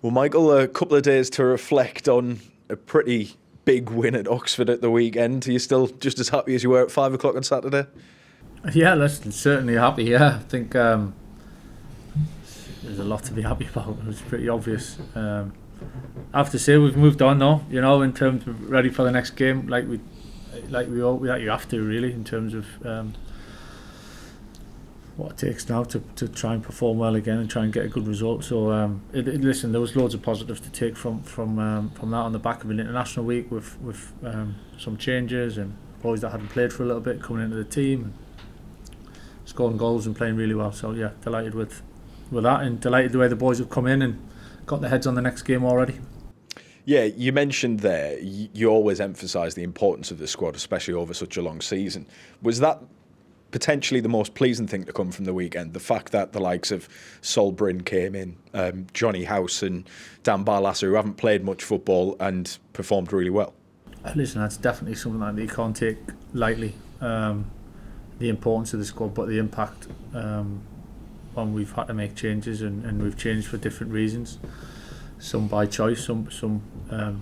Well, Michael, a couple of days to reflect on a pretty big win at Oxford at the weekend. Are you still just as happy as you were at 5 o'clock on Saturday? Yeah, listen, certainly happy. Yeah, I think there's a lot to be happy about. It's pretty obvious. I have to say we've moved on now. You know, in terms of ready for the next game, like you have to really in terms of what it takes now to try and perform well again and try and get a good result. So listen, there was loads of positives to take from that on the back of an international week with some changes and boys that hadn't played for a little bit coming into the team, and scoring goals and playing really well. So yeah, delighted with that, and delighted the way the boys have come in and got their heads on the next game already. Yeah, you mentioned there, you always emphasise the importance of the squad, especially over such a long season. Was that potentially the most pleasing thing to come from the weekend? The fact that the likes of Sol Bryn came in, Johnny House and Dan Barlasser, who haven't played much football and performed really well? Listen, that's definitely something that you can't take lightly. The importance of the squad, but the impact when we've had to make changes, and we've changed for different reasons. Some by choice, some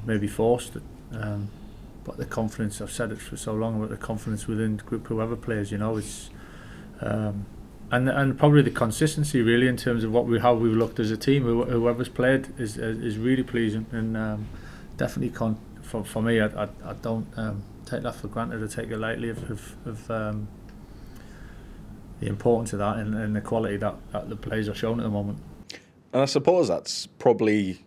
maybe forced. But the confidence, I've said it for so long, about the confidence within the group, whoever plays, you know, it's and probably the consistency really in terms of how we've looked as a team. Whoever's played is really pleasing, and definitely for me, I don't take that for granted or take it lightly of the importance of that and the quality that the players are showing at the moment. And I suppose that's probably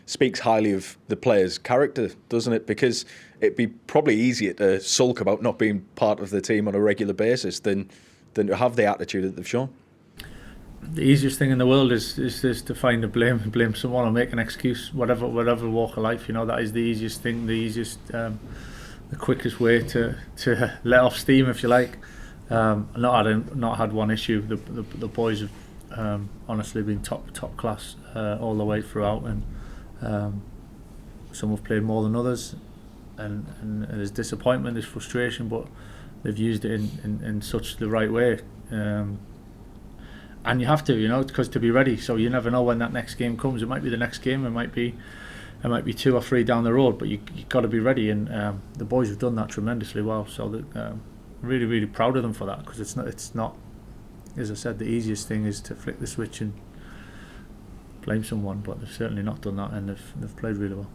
speaks highly of the players' character, doesn't it? Because it'd be probably easier to sulk about not being part of the team on a regular basis than to have the attitude that they've shown. The easiest thing in the world is to find a blame someone or make an excuse, whatever walk of life. You know, that is the easiest thing, the quickest way to let off steam, if you like. Not had one issue. The boys have honestly been top class all the way throughout, and some have played more than others, and there's disappointment, there's frustration, but they've used it in such the right way, and you have to, you know, because to be ready. So you never know when that next game comes. It might be the next game, it might be 2 or 3 down the road, but you got to be ready, and the boys have done that tremendously well. So really, really proud of them for that, because it's not, as I said, the easiest thing is to flick the switch and blame someone, but they've certainly not done that, and they've played really well.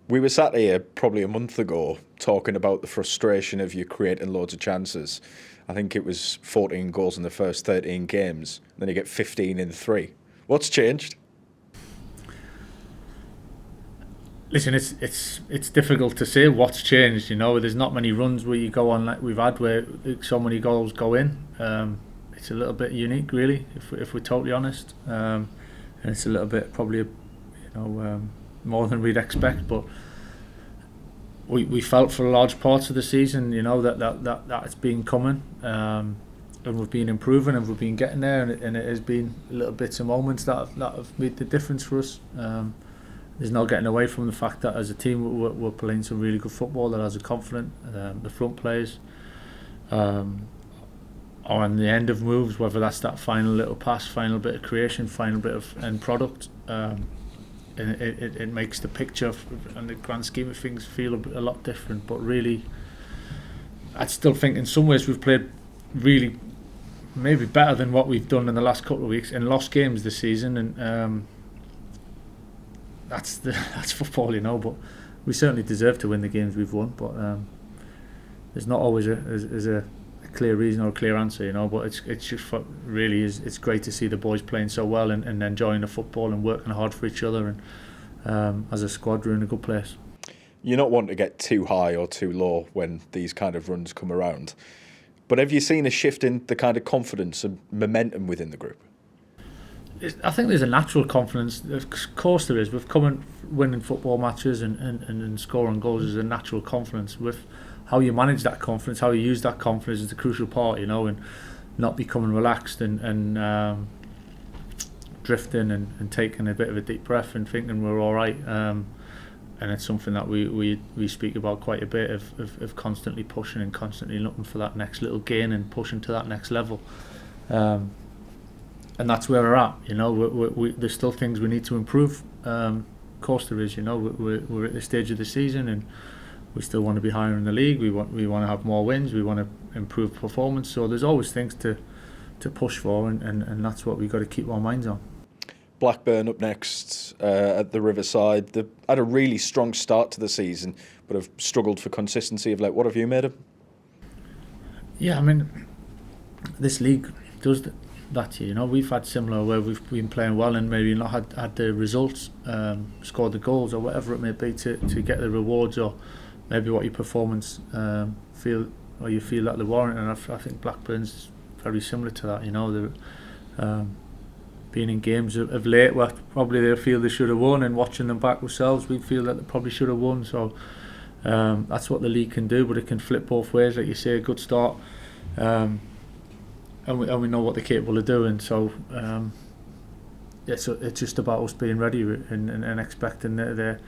We were sat here probably a month ago talking about the frustration of you creating loads of chances. I think it was 14 goals in the first 13 games, then you get 15 in 3. What's changed? Listen, it's difficult to say what's changed. You know, there's not many runs where you go on like we've had where so many goals go in. It's a little bit unique, really, if we're totally honest. And it's a little bit probably, more than we'd expect. But we felt for large parts of the season, you know, that it's been coming, and we've been improving and we've been getting there, and it has been little bits and moments that have made the difference for us. There's no getting away from the fact that as a team we're playing some really good football that has a confident, the front players, or on the end of moves, whether that's that final little pass, final bit of creation, final bit of end product, it makes the picture and the grand scheme of things feel a lot different. But really, I still think in some ways we've played really maybe better than what we've done in the last couple of weeks and lost games this season, and that's football, you know. But we certainly deserve to win the games we've won. But there's not always a clear reason or a clear answer, you know. But it's just really it's great to see the boys playing so well and enjoying the football and working hard for each other, and as a squad we're in a good place. You're not wanting to get too high or too low when these kind of runs come around, but have you seen a shift in the kind of confidence and momentum within the group? I think there's a natural confidence. Of course there is. We've come and winning football matches and scoring goals is a natural confidence. With how you manage that confidence, how you use that confidence is the crucial part, you know, and not becoming relaxed and drifting and taking a bit of a deep breath and thinking we're all right. And it's something that we speak about quite a bit of constantly pushing and constantly looking for that next little gain and pushing to that next level. that's where we're at. You know, there's still things we need to improve. Of course there is. You know, we're at this stage of the season, and we still want to be higher in the league. We want to have more wins. We want to improve performance. So there's always things to push for, and that's what we've got to keep our minds on. Blackburn up next at the Riverside. They've had a really strong start to the season, but have struggled for consistency of late. What have you made of? Yeah, I mean, this league does that. You know, we've had similar where we've been playing well and maybe not had the results, scored the goals or whatever it may be to get the rewards, or maybe what your performance you feel that they warrant. And I think Blackburn's very similar to that. You know, they're being in games of late where probably they feel they should have won, and watching them back ourselves, we feel that they probably should have won. So that's what the league can do, but it can flip both ways. Like you say, a good start, and we know what they're capable of doing. So it's just about us being ready and expecting their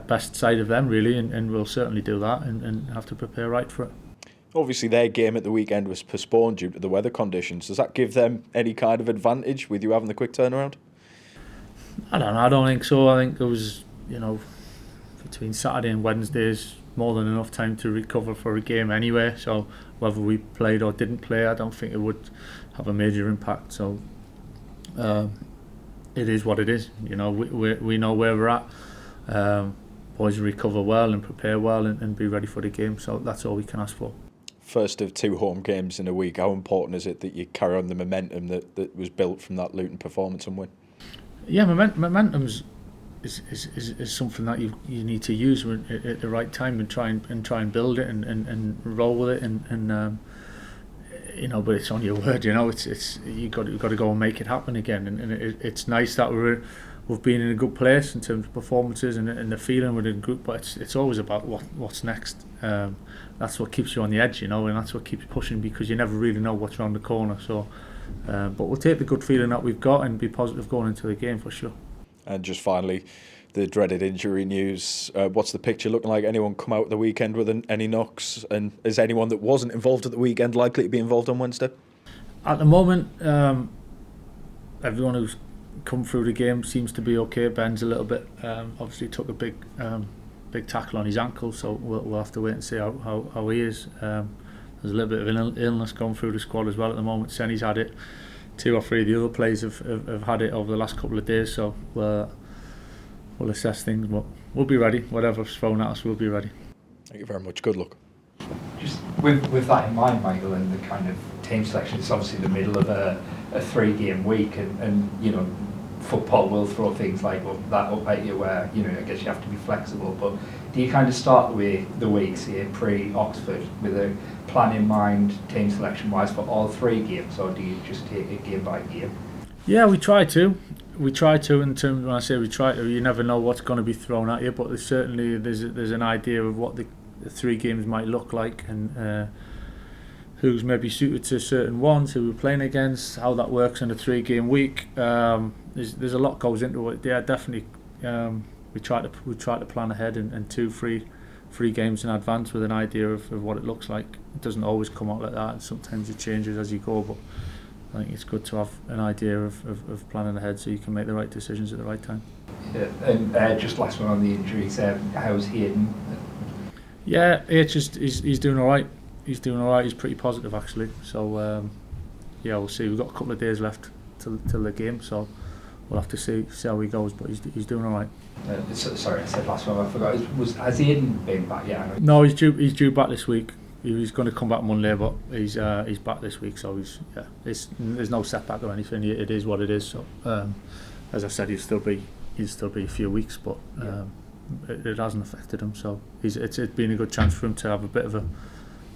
best side of them, really, and we'll certainly do that and have to prepare right for it. Obviously, their game at the weekend was postponed due to the weather conditions. Does that give them any kind of advantage with you having the quick turnaround? I don't know. I don't think so. I think there was, you know, between Saturday and Wednesdays, more than enough time to recover for a game anyway. So whether we played or didn't play, I don't think it would have a major impact. So it is what it is. You know, we know where we're at. Boys recover well and prepare well and be ready for the game. So that's all we can ask for. First of 2 home games in a week, how important is it that you carry on the momentum that was built from that Luton performance and win? Yeah, momentum is something that you need to use at the right time and try and build it and roll with it and you know, but it's on your word. You know, it's you got to go and make it happen again. And it's nice that we've been in a good place in terms of performances and the feeling within the group, but it's always about what's next. That's what keeps you on the edge, you know, and that's what keeps pushing, because you never really know what's around the corner. So, but we'll take the good feeling that we've got and be positive going into the game for sure. And just finally, the dreaded injury news. What's the picture looking like? Anyone come out the weekend with any knocks? And is anyone that wasn't involved at the weekend likely to be involved on Wednesday? At the moment, everyone who's come through the game seems to be okay. Ben's a little bit, obviously took a big tackle on his ankle, so we'll have to wait and see how he is. There's a little bit of an illness going through the squad as well at the moment. Senny's had it. 2 or 3 of the other players have had it over the last couple of days, so we'll assess things, but we'll be ready. Whatever's thrown at us, we'll be ready. Thank you very much. Good luck. Just with that in mind, Michael, and the kind of team selection, it's obviously the middle of a 3-game week, and you know, football will throw things like that up at you where, you know, I guess you have to be flexible. But do you kind of start the weeks here pre-Oxford with a plan in mind, team selection wise, for all 3 games, or do you just take it game by game? Yeah, we try to. In terms, when I say we try to, you never know what's going to be thrown at you, but there's an idea of what the 3 games might look like, and who's maybe suited to certain ones, who we're playing against, how that works in a 3-game week. There's a lot goes into it. Yeah, definitely. We try to plan ahead and 3 games in advance with an idea of what it looks like. It doesn't always come out like that, and sometimes it changes as you go. But I think it's good to have an idea of planning ahead so you can make the right decisions at the right time. Yeah, and just last one on the injuries. How's Hayden? Yeah, he's doing all right. He's doing all right. He's pretty positive actually. So yeah, we'll see. We've got a couple of days left till the game, so we'll have to see how he goes. But he's doing all right. Sorry, I said last one. I forgot. Has Hayden been back yet? No, he's due back this week. He was going to come back Monday, but he's back this week. So there's no setback or anything. It is what it is. So as I said, he'll still be a few weeks, but it hasn't affected him. So it's been a good chance for him to have a bit of a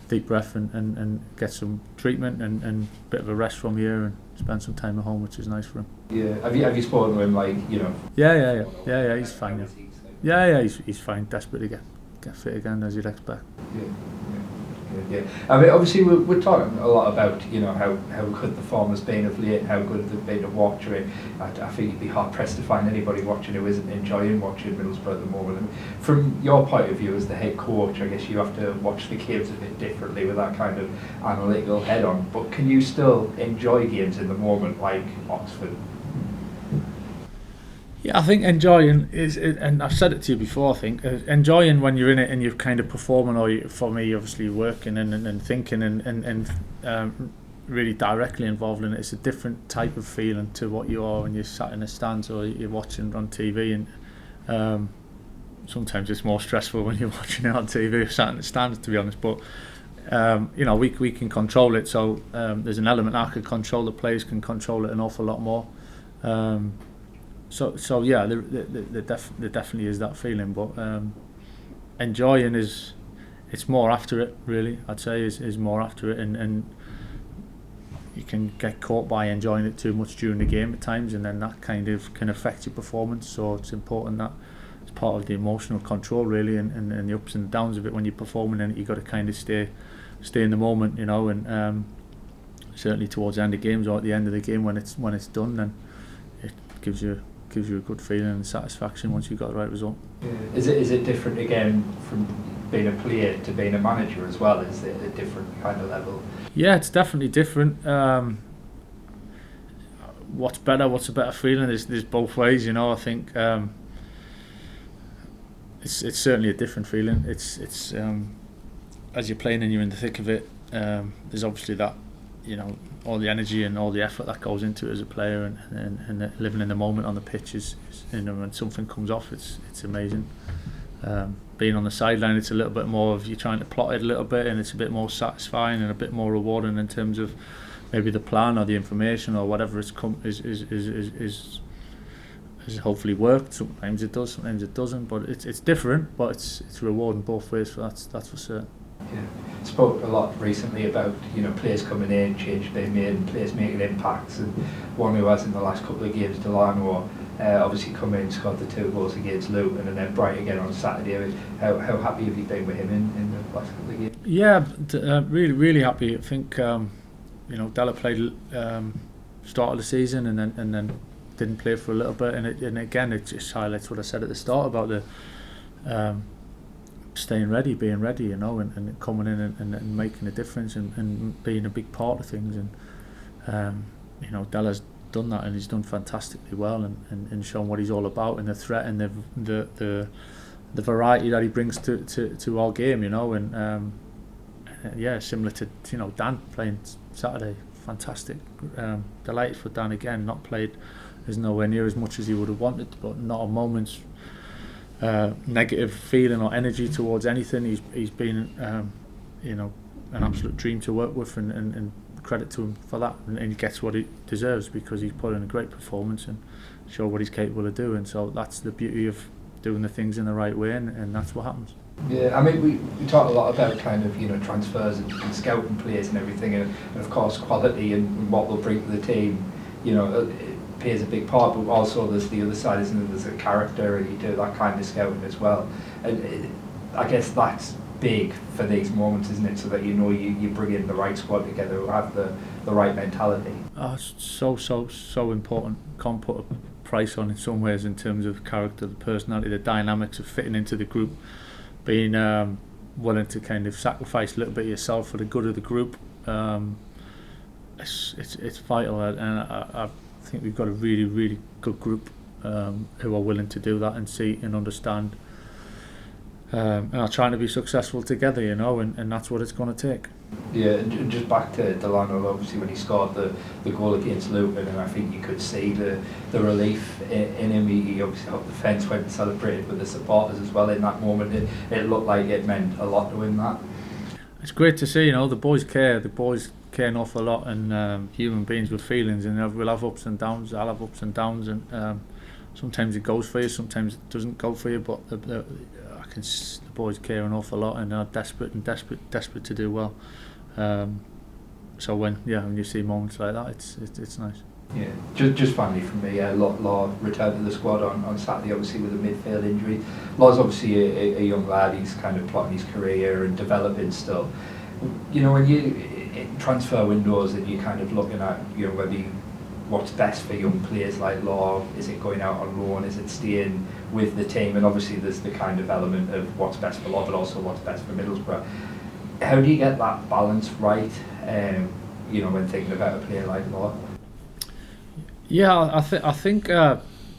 deep breath and get some treatment and a bit of a rest from here and spend some time at home, which is nice for him. Yeah. Have you spoken to him, like, you know? Yeah. He's fine. Yeah. He's fine. Desperate to get fit again, as you'd expect. Yeah. Yeah. I mean, obviously we're talking a lot about, you know, how good the form has been of late, how good they've been to watch. I think you'd be hard pressed to find anybody watching who isn't enjoying watching Middlesbrough at the moment. And from your point of view as the head coach, I guess you have to watch the games a bit differently with that kind of analytical head on. But can you still enjoy games in the moment like Oxford? Yeah, I think enjoying and I've said it to you before, I think, enjoying when you're in it and you're kind of performing, or for me, obviously working and thinking and really directly involved in it, it's a different type of feeling to what you are when you're sat in the stands or you're watching on TV. And sometimes it's more stressful when you're watching it on TV or sat in the stands, to be honest. But you know, we can control it, so there's an element I can control. The players can control it an awful lot more. So yeah, there definitely is that feeling, but enjoying it's more after it, really. I'd say is more after it, and you can get caught by enjoying it too much during the game at times, and then that kind of can affect your performance. So it's important that it's part of the emotional control, really, and the ups and downs of it when you're performing, and you've got to kind of stay in the moment, you know, and certainly towards the end of games or at the end of the game when it's done, then it gives you a good feeling and satisfaction once you've got the right result. Yeah. Is it different again from being a player to being a manager as well? Is it a different kind of level? Yeah, it's definitely different. What's a better feeling? There's both ways, you know. I think it's certainly a different feeling. It's as you're playing and you're in the thick of it, there's obviously that, you know, all the energy and all the effort that goes into it as a player, and living in the moment on the pitch is, you know, when something comes off, it's amazing. Being on the sideline, it's a little bit more of you're trying to plot it a little bit, and it's a bit more satisfying and a bit more rewarding in terms of maybe the plan or the information or whatever is hopefully worked. Sometimes it does, sometimes it doesn't, but it's different, but it's rewarding both ways. So that's for certain. Yeah. Spoke a lot recently about, you know, players coming in, change being made, and players making impacts. And one who has in the last couple of games, Delano, obviously come in, scored the 2 goals against Luton, and then bright again on Saturday. How happy have you been with him in the last couple of games? Yeah, really happy. I think you know, Della played start of the season and then didn't play for a little bit, and again it just highlights what I said at the start about the staying ready, being ready, you know, and coming in and making a difference and being a big part of things. And you know, Della's done that, and he's done fantastically well, and shown what he's all about, and the threat and the variety that he brings to our game, you know. And yeah, similar to, you know, Dan playing Saturday, fantastic. Delighted for Dan again. Not played as nowhere near as much as he would have wanted, but not a moment's negative feeling or energy towards anything. He's been you know, an absolute dream to work with, and credit to him for that, and he gets what he deserves because he's put in a great performance and showed what he's capable of doing. So that's the beauty of doing the things in the right way, and that's what happens. Yeah, I mean, we talk a lot about kind of, you know, transfers and scouting players and everything, and of course quality and what they'll bring to the team, you know, it plays a big part, but also there's the other side, isn't it? There's a character, and you do that kind of scouting as well, and I guess that's big for these moments, isn't it? So that, you know, you bring in the right squad together who have the right mentality. Oh, it's so important. Can't put a price on in some ways in terms of character, the personality, the dynamics of fitting into the group, being willing to kind of sacrifice a little bit of yourself for the good of the group. It's vital, and I think we've got a really good group who are willing to do that and see and understand, and are trying to be successful together, you know, and that's what it's going to take. Yeah, and just back to Delano, obviously when he scored the goal against Luton, and I think you could see the relief in him. He obviously up the fence, went and celebrated with the supporters as well in that moment. It looked like it meant a lot to him, that. It's great to see, you know, the boys care an awful lot, and human beings with feelings, and we'll have ups and downs. I'll have ups and downs, and sometimes it goes for you, sometimes it doesn't go for you, but the boys care an awful lot and are desperate to do well. So when you see moments like that, it's nice. Yeah, just finally from me, Law returned to the squad on Saturday, obviously with a midfield injury. Law's obviously a young lad. He's kind of plotting his career and developing still. You know, when you in transfer windows and you're kind of looking at, you know, whether what's best for young players like Law, is it going out on loan, is it staying with the team? And obviously there's the kind of element of what's best for Law, but also what's best for Middlesbrough. How do you get that balance right, you know, when thinking about a player like Law? Yeah, I think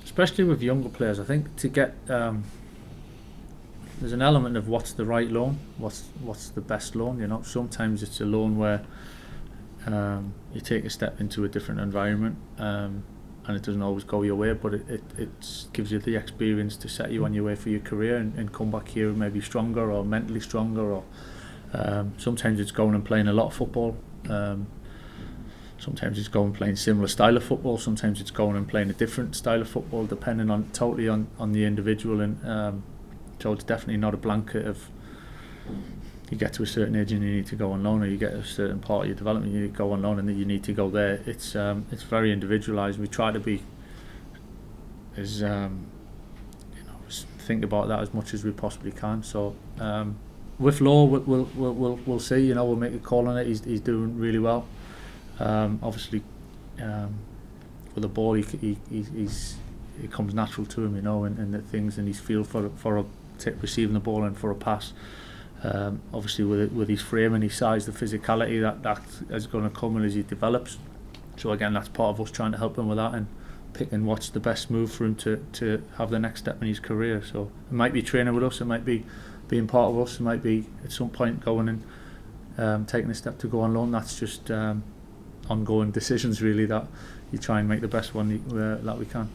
especially with younger players, I think to get there's an element of what's the right loan, what's the best loan. You know, sometimes it's a loan where you take a step into a different environment, and it doesn't always go your way, but it gives you the experience to set you on your way for your career and come back here maybe stronger or mentally stronger. Or sometimes it's going and playing a lot of football. Sometimes it's going and playing similar style of football. Sometimes it's going and playing a different style of football, depending on totally on the individual. And so it's definitely not a blanket of you get to a certain age and you need to go on loan, or you get to a certain part of your development you need to go on loan and then you need to go there. It's very individualised. We try to be as think about that as much as we possibly can. So with Law, we'll see. You know, we'll make a call on it. He's doing really well. Obviously, with the ball, it comes natural to him, you know, and the things, and his feel for receiving the ball and for a pass. Obviously, with his frame and his size, the physicality that is going to come as he develops. So again, that's part of us trying to help him with that and picking what's the best move for him to have the next step in his career. So it might be training with us, it might be being part of us, it might be at some point going and taking a step to go on loan. That's just ongoing decisions really that you try and make the best one that we can.